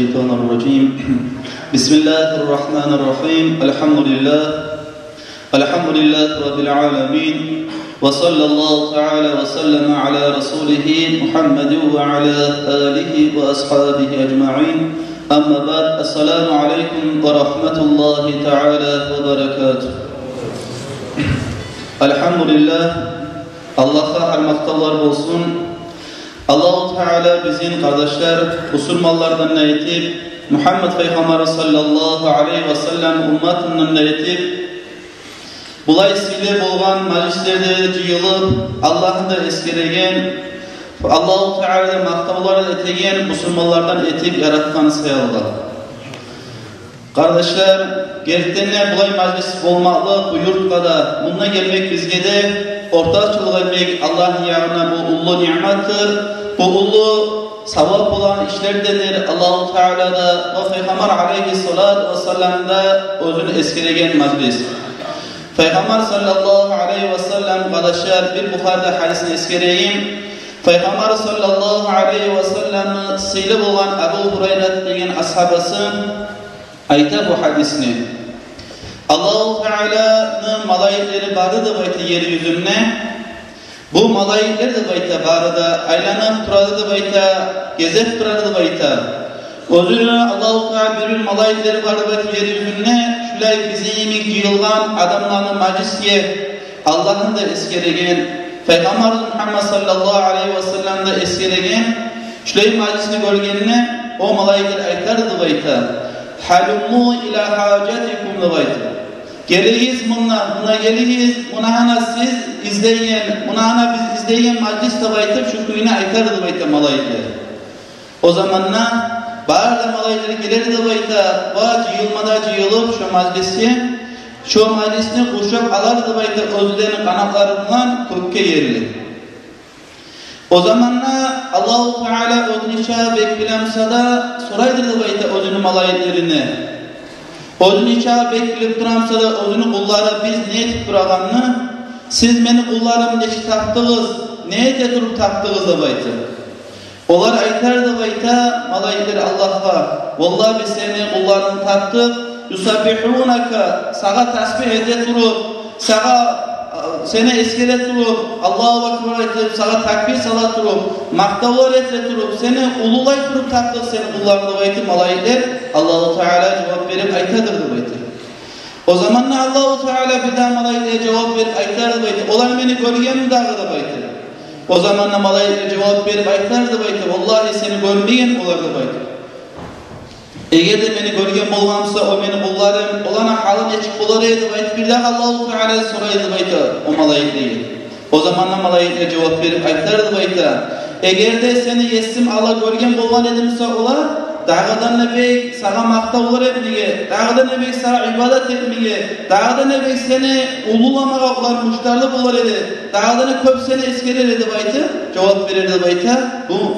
الشيطان الرجيم بسم الله الرحمن الرحيم الحمد لله رب العالمين وصلى الله تعالى وسلم على رسوله محمد وعلى آله وأصحابه أجمعين أما بعد السلام عليكم ورحمة الله تعالى وبركاته الحمد لله Allah'a harmaktalar olsun. Allah-u Teala bizim kardeşler, Müslümanlardan neyetip, Muhammed Peygamber sallallahu aleyhi ve sellem ümmatından neyetip, bulayısıyla bolgan meclislerde cıyılıp, Allah'ın da eskeregen, Allah-u Teala maktavlar etegen Müslümanlardan etip yaratkan sayallah. Kardeşler, gerçekten bulay meclis olmakla bu yurtkada, bununla gelmek bizge de ortaçılık etmek Allah'ın yanına bu ulu nimettir. Bu ulu savap olan işlerdedir. Allah-u Teala da o Peygamber aleyhissalatu vesselam'da özünü eskeregen meclis. Peygamber sallallahu aleyhi ve sellem kardeşler bir Bukhari'de hadisini eskereyim. Peygamber sallallahu aleyhi ve sellem'in sıylı olan Ebu Hureyre degen ashabası ayta bu hadisini. Allah-u Teala'nın malayikleri barıdır bayta yeryüzüne. Bu malayikler de bayta barıda, aylanıp duradı bayta, gezip duradı bayta. Özünü Allah-u Teala bir malayikleri barıdır bayta yeryüzüne. Şulay bizi yemek yığılgan adamlarını meclisye Allah'ın da eskeregen, Peygamber Muhammed sallallahu aleyhi ve sellem de eskeregen. Şulay meclisini görgenine o malayikler aytardı bayta. Halummu ila hacetikum da bayta. Geliyiz buna geliyiz, buna hana siz izleyin, buna hana biz izleyin meclis de baytır, çünkü yine aytardı bayta malayikler. O zamanla bağırda malayikleri gelirdi bayta, va cıyılmada cıyılıp şu meclisini kuşak alardı bayta özlerinin kanatlarından kökke yerli. O zamanla Allah-u Teala özünü beklemse da soraydırdı bayta özünü malayiklerini. Özünü bekleyip duramsa da özünü kullara biz ne etip durağanını, siz beni kullarım neçi taptığız, ne ete durup taptığız da bayta. Onlar aytardı bayta malayikler Allah'a, vallahi biz seni kullarını taptık, yusabbihunaka, sağa tasbih ede durup, sağa seni eskelet durup, Allahu Ekber etip, sağa takbir salat durup, maktavlar ete durup, seni ululay durup taptık seni kullarını bayta malayikler, Allah-u Teala cevap verip aytadırdı bayta. O zamanla Allah-u Teala bir daha malayiklere cevap verip aytardı bayta. Onlar beni görgen dağı da bayta. O zamanla malayiklere cevap verip aytardı bayta. Vallahi seni görmeyen olardı bayta. Eğer de beni görgen bolgamsa o beni kullarım, olana halı neçik olarıydı bayta. Bir daha Allah-u Teala soraydı bayta o malayiklere. O zamanla malayiklere cevap verip aytardı bayta. Eğer de seni yesim Allah görgen bolgan edimse olar, dağıdan nebek sağa maktavlar etmeye, dağıdan nebek sağa ibadet etmeye, dağıdan nebek seni ululamağa olar müşterli bular edi, dağıdan köp seni eskerer edi bayta, cevap verirdi bayta, bu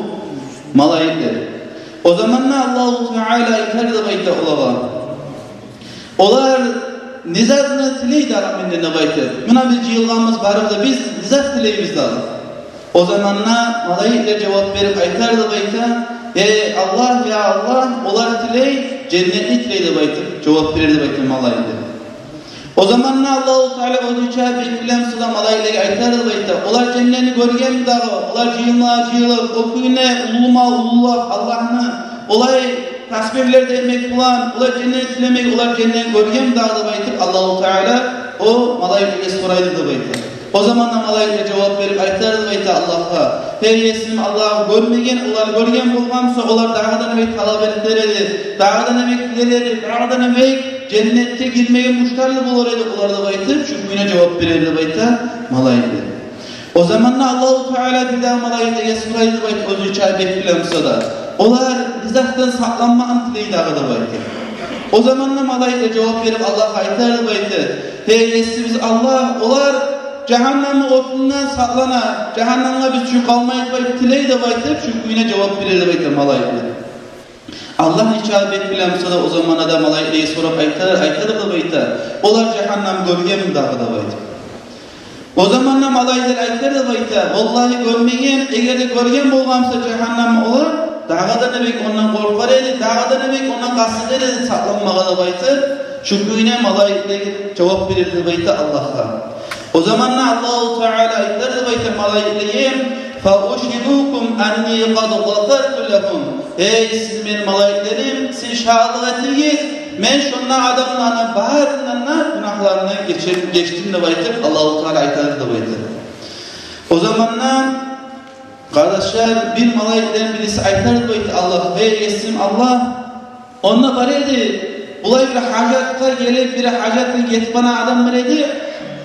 malayikler. O zamanla Allah-u Teala iterdi bayta olağa. Olar nizazını tileydi araminde bayta. Buna bir cıyılgamız barıda biz nizaz tileyimiz dağıdı. O zamanla malayikler cevap verip aytardı bayta, ey Allah ya Allah, olar tiley, cennetli tileydi bayta, cevap verirdi bayta malayikler. O zamanla Allah-u Teala özüçe bekleyen sıla malayikleri aytardı bayta, olar cennetini görgen dağı, olar cıyılıp, o kuyune ulullah Allah'ını, olay tasbihler demek bulan, olar cennetini tilemek, olar cennetini görgen dağı bayta, Allah-u Teala o malayikleri soraydı bayta. O zaman da malayikler cevap verip aytardı bayta Allah'a. Hey yesim Allah'ı görmegen, olar görgen bulgamsa olar dağdan emek talep ettirirdi. Dağdan emek dilerdi, dağdan emek cennette girmeye müşterli bularıydı olar da bayta. Çünkü yine cevap verirdi bayta malayikler. O zaman da Allah-u Teala bir daha malayiklerge soraydı bayta özü çay beklemse da. Olar nizahtan saklanmağın tileydi ağada bayta. O zaman da malayikler cevap verip Allah'a aytardı bayta. Hey yesimiz Allah, olar cehennemin otundan saklana, cehennemle biz çünkü kalmayız bayta, tiley de bayta, çünkü yine cevap verirdi bayta malayikler. Allah icabet bilemse de o zamana da malaikleri sorup aytardı da bayta, olar cehennem görgen dağı da bayta. O zaman da malaikler aytardı bayta, vallahi görmeyen, eğer de görgen bolgamsa cehennem olar, dağda nebek ondan korkar edi, dağda nebek ondan kasıt edi, saklanmağa da baytı. Şükrüne malaikler cevap verirdi baytı Allah'a. O zamanla Allah-u Teala ayetlerdi baytı malaikliğe فَاُشْهِدُوكُمْ اَنِّي قَدْ غَفَرْتُ لَكُمْ Ey siz benim malaiklerim, siz şahlık ettiyiz. Men şundan adamlarına bağırlarına günahlarını geçtim de baytı. Allah-u Teala ayetlerdi baytı. O zamanla kardeşler bir malaiklerin birisi ayetlerdi baytı Allah. Ey esim Allah, onunla bariydi. Bulay bir hacatka gelip bir hacatla get bana adam bariydi.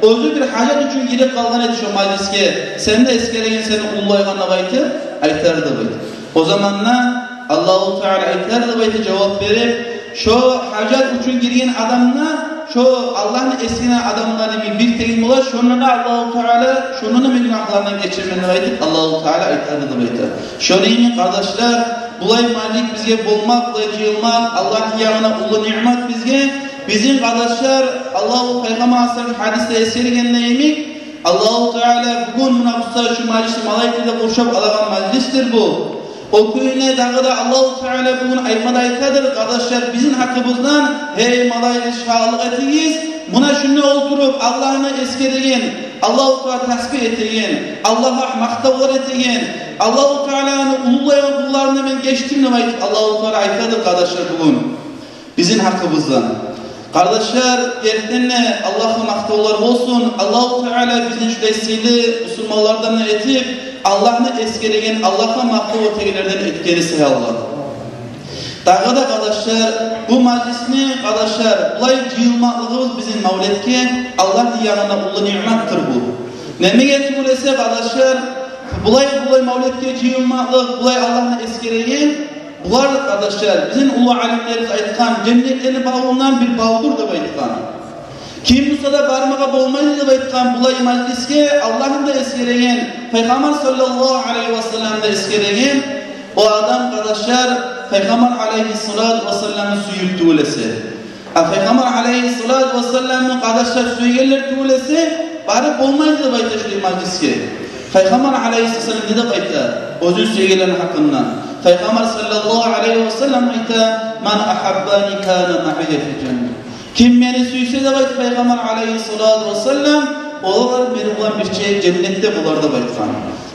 Özü bir hacet için girip kalgan edi şu majliske. Sen de eskeleyen seni ullayganla baytı. Ayetlerdi baytı. O zamanla Allah-u Teala ayetlerdi baytı cevap verip şu hacet için girgen adamla şu Allah'ın eskine adamlarını bir teyin ola şunun da Allah-u Teala şunun da günahlarından geçirmeni baytı. Allah-u Teala ayetlerdi baytı. Şöyle kardeşler bulay malik bizge bulmak ve cıyılmak Allah'ın yanına ulu nimet bizge bizim kardeşler Allah-u Peygamber Aleyhisselam hadiste esirgenine yemek Allah-u Teala bugün münafısa şu meclisi malaikede kurşap alagan meclistir bu. O köyüne dağıda Allah-u Teala bugün aymada aytadır kardeşler bizim hakkımızdan hey malaikede şahlık etiyiz. Buna şunu oturup Allah'ını eskedeyin, Allah-u Teala tasbih eteyin, Allah'a maktavar eteyin, Allah-u Teala'nın ululayan kullarını ben geçtim demek Allah-u Teala aytadır kardeşler bugün bizim hakkımızdan. Kardeşler yerlerine Allah'a maktavar olsun, Allah-u Teala bizim şu desteğiyle Müslümanlardan etip Allah'ını eskedeyin, Allah'a maktavar tegilerden etkilisi Allah. Dağı da kardeşler, bu meclisini kardeşler, bulay cıyılmaklığımız bizim mevletke, Allah'ın yanına ulu nimettir bu. Neme getirmesi kardeşler, bulay mevletke cıyılmaklık, bulay Allah'ını eskereyin, bular kardeşler, bizim ulu alimlerimiz aytkan, cennetlerini bağlınan bir bağdır da aytkan. Kim Musa'da barmağa bolmaydı da aytkan, bulay mecliske, Allah'ın da eskereyin, Peygamber sallallahu aleyhi ve sellem de eskereyin, o adam kardeşler, Peygamber aleyhissalatu vesselam'ın suyup tuğlesi. Peygamber aleyhissalatu vesselam'ın kardeşler suyuyeler tuğlesi bari olmaydı bayta şu mecliske. Peygamber aleyhissalatu vesselam dedi bayta özün suyuyelerin hakkından. Peygamber sallallahu aleyhi ve sellem bayta man ahabbani kana ma'iyye fi cennet. Kim beni suyuse de bayta Peygamber aleyhissalatu vesselam onlar beni bulan bir şey cennette bular da bayta.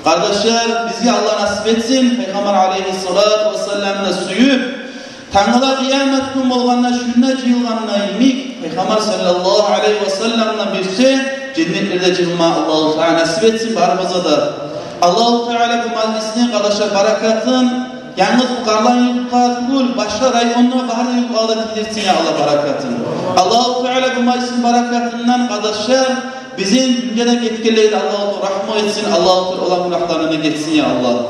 Kardeşler bizi Allah nasip etsin. Peygamber aleyhissalatu vesselam'da suyup Tanrı'da kıyamet günü olganına şunna cıyılganına yemek Peygamber sallallahu aleyhi ve sellem'den bir şey cennetlerde cılma Allah-u Teala nasip etsin barımıza da. Allah-u Teala bu meclisine kardeşler barakatın yalnız bu karlan yurtta değil başka rayonuna bahar yurtta bildirsin ya Allah barakatın. Allah-u Teala bu meclisin barakatından kardeşler bizim dünyadan etkileydi Allah-u Teala rahmet etsin, Allah-u Teala olan günahlarına geçsin ya Allah.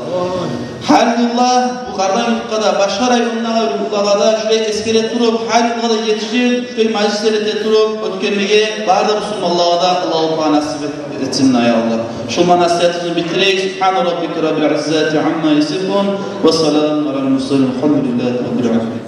Her yıllar bu kardan yurtta başka rayonlara şuraya eskele durup her yılda yetişir, şuraya meclislere de durup ötkenmeye var da Müslümanlığa da Allah-u Teala nasip etsin ya Allah. Şu nasihatimizi bitireyik. Subhane Rabbike Rabbil İzzati amma yasifun ve selamun alel murselin. Elhamdülillahi Rabbil alemin.